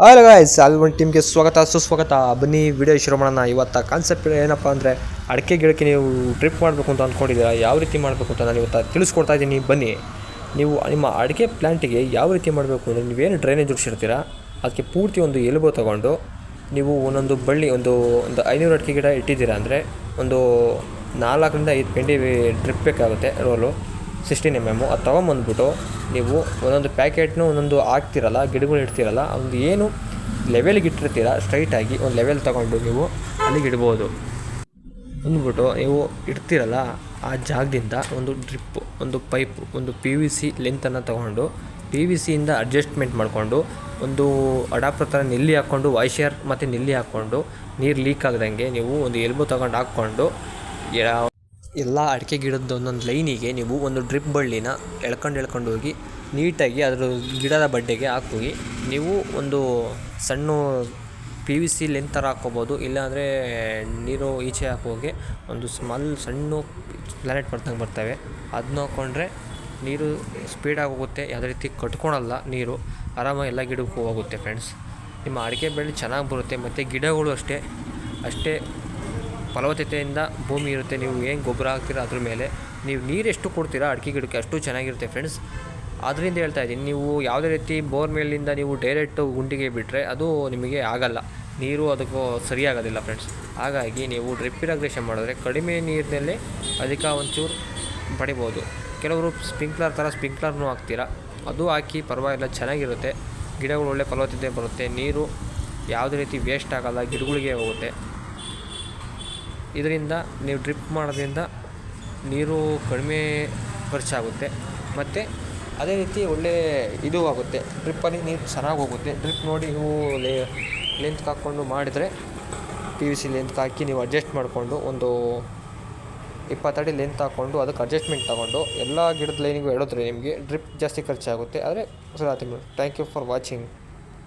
Hello guys, ಆಲ್ಬನ್ ಟೀಮ್ಗೆ ಸ್ವಾಗತ ಸುಸ್ವಾಗತ. ಬನ್ನಿ ವಿಡಿಯೋ ಶುರು ಮಾಡೋಣ. ಇವತ್ತು ಕಾನ್ಸೆಪ್ಟ್ ಏನಪ್ಪ ಅಂದರೆ, ಅಡಿಕೆ ಗಿಡಕ್ಕೆ ನೀವು ಡ್ರಿಪ್ ಮಾಡಬೇಕು ಅಂತ ಅಂದ್ಕೊಂಡಿದ್ದೀರಾ. ಯಾವ ರೀತಿ ಮಾಡಬೇಕು ಅಂತ ನಾನು ಇವತ್ತು ತಿಳಿಸ್ಕೊಡ್ತಾ ಇದ್ದೀನಿ. ಬನ್ನಿ, ನೀವು ನಿಮ್ಮ ಅಡಿಕೆ ಪ್ಲ್ಯಾಂಟಿಗೆ ಯಾವ ರೀತಿ ಮಾಡಬೇಕು ಅಂದರೆ, ನೀವೇನು ಡ್ರೈನೇಜ್ ಉಳಿಸಿರ್ತೀರಾ ಅದಕ್ಕೆ ಪೂರ್ತಿ ಒಂದು ಎಲುಬು ತೊಗೊಂಡು ನೀವು ಒಂದೊಂದು ಬಳ್ಳಿ ಒಂದು 500 ಅಡಿಕೆ ಗಿಡ ಇಟ್ಟಿದ್ದೀರಾ ಅಂದರೆ ಒಂದು 4 ರಿಂದ 5 ಪೆಂಡಿ ಡ್ರಿಪ್ ಬೇಕಾಗುತ್ತೆ. ರೋಲು 16 mm ಅದು ತೊಗೊಂಬಂದ್ಬಿಟ್ಟು ನೀವು ಒಂದೊಂದು ಪ್ಯಾಕೆಟ್ನು ಒಂದೊಂದು ಹಾಕ್ತಿರಲ್ಲ, ಗಿಡಗಳು ಇಡ್ತೀರಲ್ಲ, ಒಂದು ಏನು ಲೆವೆಲ್ಗೆ ಇಟ್ಟಿರ್ತೀರ ಸ್ಟ್ರೈಟಾಗಿ ಒಂದು ಲೆವೆಲ್ ತೊಗೊಂಡು ನೀವು ಅಲ್ಲಿಗೆ ಇಡ್ಬೋದು. ಅಂದ್ಬಿಟ್ಟು ನೀವು ಇಡ್ತೀರಲ್ಲ ಆ ಜಾಗದಿಂದ ಒಂದು ಡ್ರಿಪ್ಪು, ಒಂದು ಪೈಪು, ಒಂದು PVC ಲೆಂತನ್ನು ತೊಗೊಂಡು PVCಯಿಂದ ಅಡ್ಜಸ್ಟ್ಮೆಂಟ್ ಮಾಡಿಕೊಂಡು ಒಂದು ಅಡಾಪ್ಟರ್ ಥರ ನೆಲ್ಲಿ ಹಾಕ್ಕೊಂಡು, ವಾಯ್ಶರ್ ಮತ್ತು ನೆಲ್ಲಿ ಹಾಕ್ಕೊಂಡು ನೀರು ಲೀಕ್ ಆಗದಂಗೆ ನೀವು ಒಂದು ಎಲ್ಬು ತೊಗೊಂಡು ಹಾಕ್ಕೊಂಡು ಎಲ್ಲ ಅಡಿಕೆ ಗಿಡದ ಒಂದೊಂದು ಲೈನಿಗೆ ನೀವು ಒಂದು ಡ್ರಿಪ್ ಬಳ್ಳಿನ ಎಳ್ಕೊಂಡು ಹೋಗಿ ನೀಟಾಗಿ ಅದರ ಗಿಡದ ಬಡ್ಡೆಗೆ ಹಾಕೋಗಿ ನೀವು ಒಂದು ಸಣ್ಣ PVC ಲೆಂತ್ ಥರ ಹಾಕ್ಕೋಬೋದು. ಇಲ್ಲಾಂದರೆ ನೀರು ಈಚೆ ಹಾಕೋಗಿ ಒಂದು ಸಣ್ಣ ಪ್ಲಾನೆಟ್ ಬರ್ತವೆ, ಅದನ್ನ ಹಾಕ್ಕೊಂಡ್ರೆ ನೀರು ಸ್ಪೀಡಾಗಿ ಹೋಗುತ್ತೆ. ಯಾವುದೇ ರೀತಿ ಕಟ್ಕೊಳಲ್ಲ, ನೀರು ಆರಾಮಾಗಿ ಎಲ್ಲ ಗಿಡಕ್ಕೂ ಹೋಗುತ್ತೆ ಫ್ರೆಂಡ್ಸ್. ನಿಮ್ಮ ಅಡಿಕೆ ಬೆಳೆ ಚೆನ್ನಾಗಿ ಬರುತ್ತೆ ಮತ್ತು ಗಿಡಗಳು ಅಷ್ಟೇ ಫಲವತ್ತತೆಯಿಂದ ಭೂಮಿ ಇರುತ್ತೆ. ನೀವು ಏನು ಗೊಬ್ಬರ ಹಾಕ್ತೀರ ಅದ್ರ ಮೇಲೆ ನೀವು ನೀರೆಷ್ಟು ಕೊಡ್ತೀರಾ ಅಡಿಕೆ ಗಿಡಕ್ಕೆ ಅಷ್ಟು ಚೆನ್ನಾಗಿರುತ್ತೆ ಫ್ರೆಂಡ್ಸ್. ಅದರಿಂದ ಹೇಳ್ತಾ ಇದ್ದೀನಿ, ನೀವು ಯಾವುದೇ ರೀತಿ ಬೋರ್ ಮೇಲಿಂದ ನೀವು ಡೈರೆಕ್ಟು ಗುಂಡಿಗೆ ಬಿಟ್ಟರೆ ಅದು ನಿಮಗೆ ಆಗಲ್ಲ, ನೀರು ಅದಕ್ಕೂ ಸರಿಯಾಗೋದಿಲ್ಲ ಫ್ರೆಂಡ್ಸ್. ಹಾಗಾಗಿ ನೀವು ಡ್ರಿಪ್ ಇರಿಗೇಷನ್ ಮಾಡಿದ್ರೆ ಕಡಿಮೆ ನೀರಿನಲ್ಲೇ ಅದಕ್ಕೆ ಒಂಚೂರು ಪಡಿಬೋದು. ಕೆಲವರು ಸ್ಪ್ರಿಂಕ್ಲರ್ನೂ ಹಾಕ್ತೀರಾ, ಅದು ಹಾಕಿ ಪರವಾಗಿಲ್ಲ, ಚೆನ್ನಾಗಿರುತ್ತೆ. ಗಿಡಗಳು ಒಳ್ಳೆ ಫಲವತ್ತತೆ ಬರುತ್ತೆ, ನೀರು ಯಾವುದೇ ರೀತಿ ವೇಸ್ಟ್ ಆಗೋಲ್ಲ, ಗಿಡಗಳಿಗೆ ಹೋಗುತ್ತೆ. ಇದರಿಂದ ನೀವು ಡ್ರಿಪ್ ಮಾಡೋದ್ರಿಂದ ನೀರು ಕಡಿಮೆ ಖರ್ಚಾಗುತ್ತೆ ಮತ್ತು ಅದೇ ರೀತಿ ಒಳ್ಳೆ ಇದು ಆಗುತ್ತೆ. ಡ್ರಿಪ್ಪಲ್ಲಿ ನೀರು ಚೆನ್ನಾಗಿ ಹೋಗುತ್ತೆ. ಡ್ರಿಪ್ ನೋಡಿ ನೀವು ಲೆಂತ್ಗೆ ಹಾಕ್ಕೊಂಡು ಮಾಡಿದರೆ PVC ಲೆಂತ್ಗೆ ಹಾಕಿ ನೀವು ಅಡ್ಜಸ್ಟ್ ಮಾಡಿಕೊಂಡು ಒಂದು 20 ಅಡಿ ಲೆಂತ್ ಹಾಕ್ಕೊಂಡು ಅದಕ್ಕೆ ಅಡ್ಜಸ್ಟ್ಮೆಂಟ್ ತೊಗೊಂಡು ಎಲ್ಲ ಗಿಡದ ಲೈನಿಗೂ ಹೇಳಿದ್ರೆ ನಿಮಗೆ ಡ್ರಿಪ್ ಜಾಸ್ತಿ ಖರ್ಚಾಗುತ್ತೆ. ಆದರೆ ಥ್ಯಾಂಕ್ ಯು ಫಾರ್ ವಾಚಿಂಗ್.